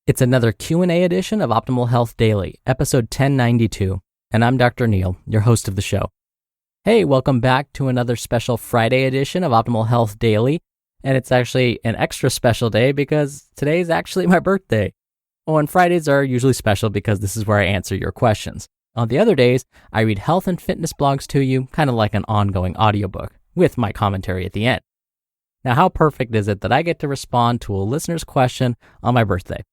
It's another Q&A edition of Optimal Health Daily, episode 1092, and I'm Dr. Neil, your host of the show. Hey, welcome back to another special Friday edition of Optimal Health Daily, and it's actually an extra special day because today's actually my birthday. Oh, and Fridays are usually special because this is where I answer your questions. On the other days, I read health and fitness blogs to you, kind of like an ongoing audiobook, with my commentary at the end. Now, how perfect is it that I get to respond to a listener's question on my birthday?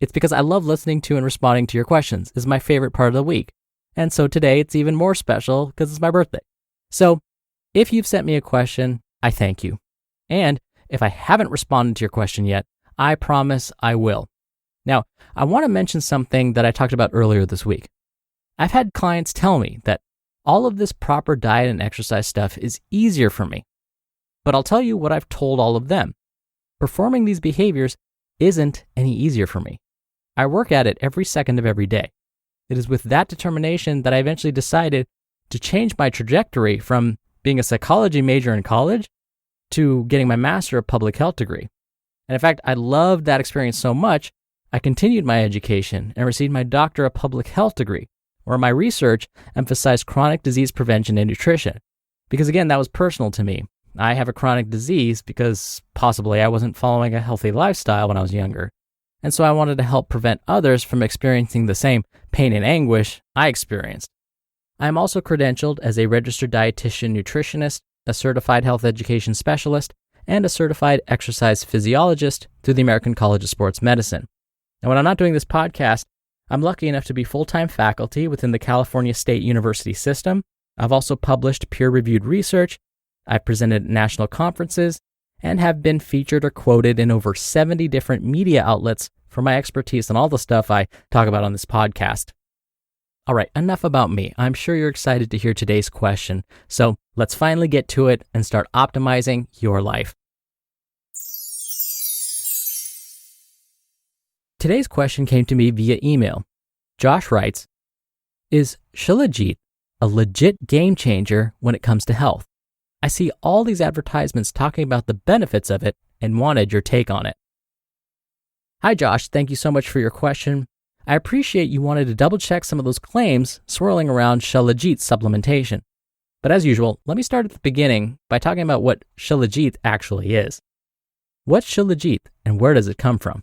It's because I love listening to and responding to your questions. It's my favorite part of the week. And so today it's even more special because it's my birthday. So if you've sent me a question, I thank you. And if I haven't responded to your question yet, I promise I will. Now, I want to mention something that I talked about earlier this week. I've had clients tell me that all of this proper diet and exercise stuff is easier for me. But I'll tell you what I've told all of them. Performing these behaviors isn't any easier for me. I work at it every second of every day. It is with that determination that I eventually decided to change my trajectory from being a psychology major in college to getting my Master of Public Health degree. And in fact, I loved that experience so much, I continued my education and received my Doctor of Public Health degree, where my research emphasized chronic disease prevention and nutrition. Because again, that was personal to me. I have a chronic disease because possibly I wasn't following a healthy lifestyle when I was younger. And so I wanted to help prevent others from experiencing the same pain and anguish I experienced. I am also credentialed as a registered dietitian nutritionist, a certified health education specialist, and a certified exercise physiologist through the American College of Sports Medicine. And when I'm not doing this podcast, I'm lucky enough to be full-time faculty within the California State University system. I've also published peer-reviewed research. I've presented at national conferences and have been featured or quoted in over 70 different media outlets for my expertise on all the stuff I talk about on this podcast. All right, enough about me. I'm sure you're excited to hear today's question. So let's finally get to it and start optimizing your life. Today's question came to me via email. Josh writes, "Is Shilajit a legit game changer when it comes to health? I see all these advertisements talking about the benefits of it and wanted your take on it." Hi, Josh. Thank you so much for your question. I appreciate you wanted to double check some of those claims swirling around Shilajit supplementation. But as usual, let me start at the beginning by talking about what Shilajit actually is. What's Shilajit and where does it come from?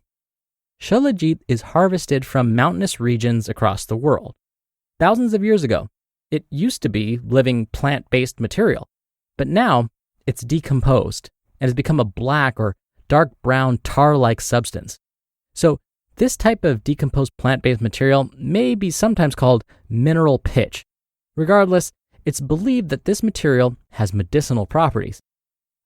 Shilajit is harvested from mountainous regions across the world. Thousands of years ago, it used to be living plant-based material. But now, it's decomposed and has become a black or dark brown tar-like substance. So this type of decomposed plant-based material may be sometimes called mineral pitch. Regardless, it's believed that this material has medicinal properties.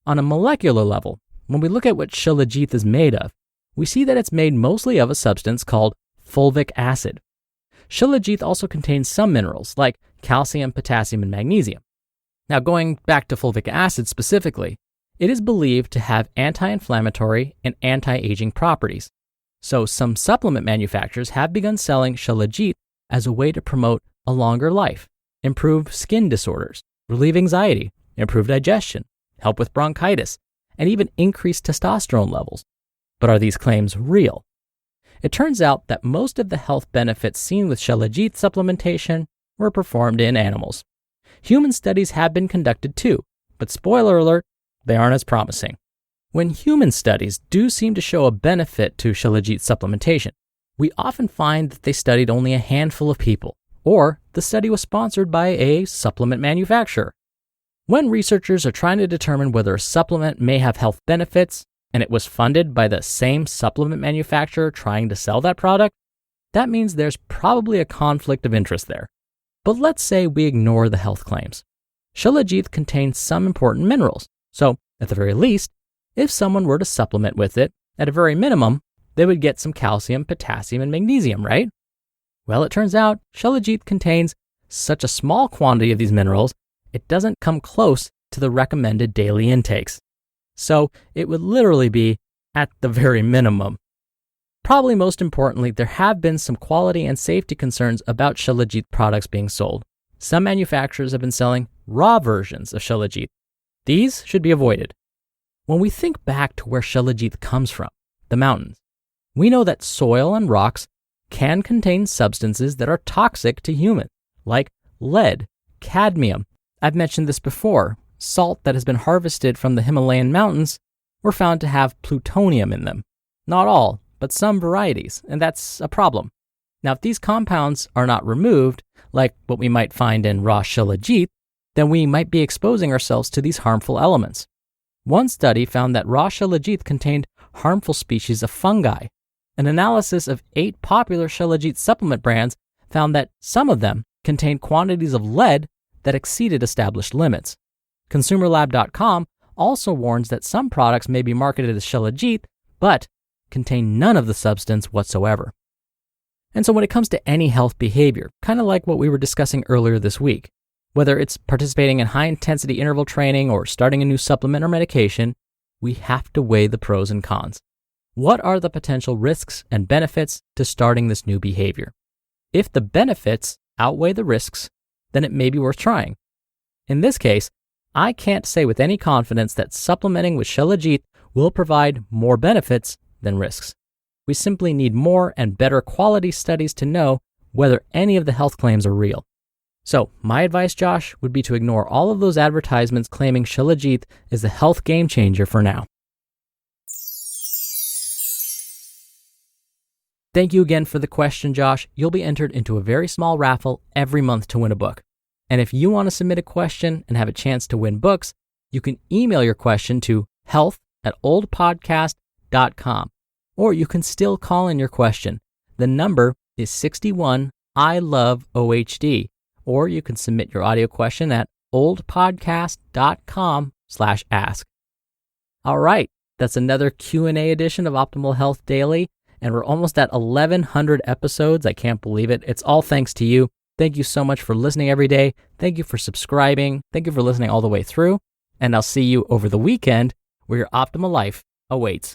On a molecular level, when we look at what Shilajit is made of, we see that it's made mostly of a substance called fulvic acid. Shilajit also contains some minerals like calcium, potassium, and magnesium. Now, going back to fulvic acid specifically, it is believed to have anti-inflammatory and anti-aging properties. So some supplement manufacturers have begun selling Shilajit as a way to promote a longer life, improve skin disorders, relieve anxiety, improve digestion, help with bronchitis, and even increase testosterone levels. But are these claims real? It turns out that most of the health benefits seen with Shilajit supplementation were performed in animals. Human studies have been conducted too, but spoiler alert, they aren't as promising. When human studies do seem to show a benefit to Shilajit supplementation, we often find that they studied only a handful of people, or the study was sponsored by a supplement manufacturer. When researchers are trying to determine whether a supplement may have health benefits, and it was funded by the same supplement manufacturer trying to sell that product, that means there's probably a conflict of interest there. But let's say we ignore the health claims. Shilajit contains some important minerals, so at the very least, if someone were to supplement with it, at a very minimum, they would get some calcium, potassium, and magnesium, right? Well, it turns out Shilajit contains such a small quantity of these minerals, it doesn't come close to the recommended daily intakes. So it would literally be at the very minimum. Probably most importantly, there have been some quality and safety concerns about Shilajit products being sold. Some manufacturers have been selling raw versions of Shilajit. These should be avoided. When we think back to where Shilajit comes from, the mountains, We know that soil and rocks can contain substances that are toxic to humans, like lead, cadmium. I've mentioned this before. Salt that has been harvested from the Himalayan mountains were found to have plutonium in them. Not all, but some varieties, and that's a problem. Now, if these compounds are not removed, like what we might find in raw Shilajit, then we might be exposing ourselves to these harmful elements. One study found that raw Shilajit contained harmful species of fungi. An analysis of 8 popular Shilajit supplement brands found that some of them contained quantities of lead that exceeded established limits. ConsumerLab.com also warns that some products may be marketed as Shilajit, but contain none of the substance whatsoever. And so when it comes to any health behavior, kind of like what we were discussing earlier this week, whether it's participating in high-intensity interval training or starting a new supplement or medication, we have to weigh the pros and cons. What are the potential risks and benefits to starting this new behavior? If the benefits outweigh the risks, then it may be worth trying. In this case, I can't say with any confidence that supplementing with Shilajit will provide more benefits than risks. We simply need more and better quality studies to know whether any of the health claims are real. So my advice, Josh, would be to ignore all of those advertisements claiming Shilajit is the health game changer for now. Thank you again for the question, Josh. You'll be entered into a very small raffle every month to win a book. And if you want to submit a question and have a chance to win books, you can email your question to health@oldpodcast.com. Or you can still call in your question. The number is 61 I love OHD. Or you can submit your audio question at oldpodcast.com/ask. All right, that's another Q&A edition of Optimal Health Daily. And we're almost at 1,100 episodes. I can't believe it. It's all thanks to you. Thank you so much for listening every day. Thank you for subscribing. Thank you for listening all the way through. And I'll see you over the weekend where your optimal life awaits.